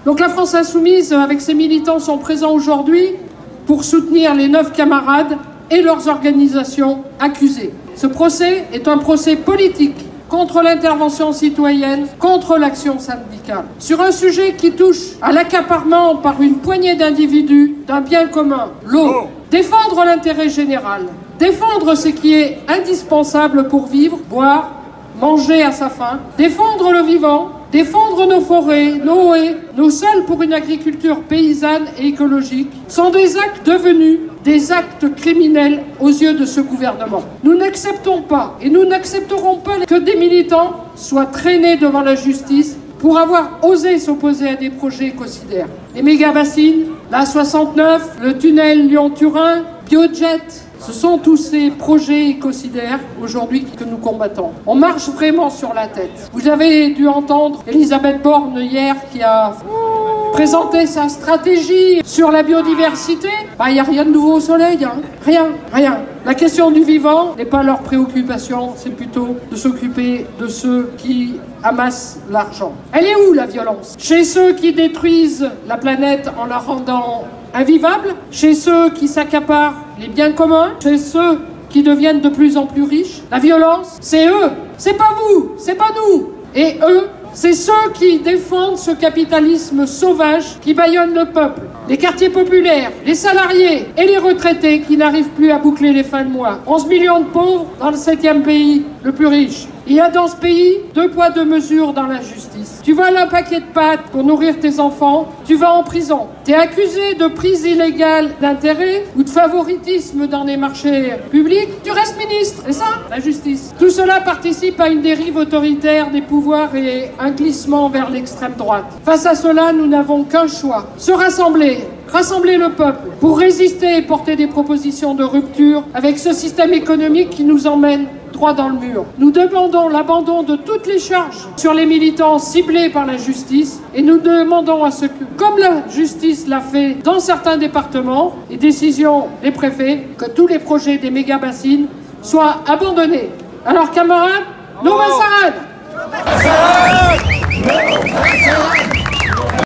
Donc la France Insoumise, avec ses militants, sont présents aujourd'hui pour soutenir les 9 camarades et leurs organisations accusées. Ce procès est un procès politique contre l'intervention citoyenne, contre l'action syndicale. Sur un sujet qui touche à l'accaparement par une poignée d'individus d'un bien commun, l'eau. Défendre l'intérêt général, défendre ce qui est indispensable pour vivre, boire, manger à sa faim, défendre le vivant, défendre nos forêts, nos haies, nos sols pour une agriculture paysanne et écologique, sont des actes devenus des actes criminels aux yeux de ce gouvernement. Nous n'acceptons pas et nous n'accepterons pas que des militants soient traînés devant la justice pour avoir osé s'opposer à des projets écocidaires. Les méga-bassines, l'A69, le tunnel Lyon-Turin, Biojet, ce sont tous ces projets écocidaires aujourd'hui que nous combattons. On marche vraiment sur la tête. Vous avez dû entendre Elisabeth Borne hier qui a présenté sa stratégie sur la biodiversité. Il n'y a rien de nouveau au soleil, hein. Rien. La question du vivant n'est pas leur préoccupation, c'est plutôt de s'occuper de ceux qui amassent l'argent. Elle est où la violence? Chez ceux qui détruisent la planète en la rendant invivable, chez ceux qui s'accaparent les biens communs, chez ceux qui deviennent de plus en plus riches. La violence, c'est eux, c'est pas vous, c'est pas nous. Et eux, c'est ceux qui défendent ce capitalisme sauvage qui bâillonne le peuple, les quartiers populaires, les salariés et les retraités qui n'arrivent plus à boucler les fins de mois. 11 millions de pauvres dans le 7e pays le plus riche. Il y a dans ce pays 2 poids 2 mesures dans la justice. Tu voles un paquet de pâtes pour nourrir tes enfants, tu vas en prison. T'es accusé de prise illégale d'intérêt ou de favoritisme dans les marchés publics, tu restes ministre. C'est ça, la justice. Tout cela participe à une dérive autoritaire des pouvoirs et un glissement vers l'extrême droite. Face à cela, nous n'avons qu'un choix. Se rassembler le peuple pour résister et porter des propositions de rupture avec ce système économique qui nous emmène droit dans le mur. Nous demandons l'abandon de toutes les charges sur les militants ciblés par la justice et nous demandons à ce que, comme la justice l'a fait dans certains départements et décisions des préfets, que tous les projets des méga-bassines soient abandonnés. Alors camarades, no Massarad!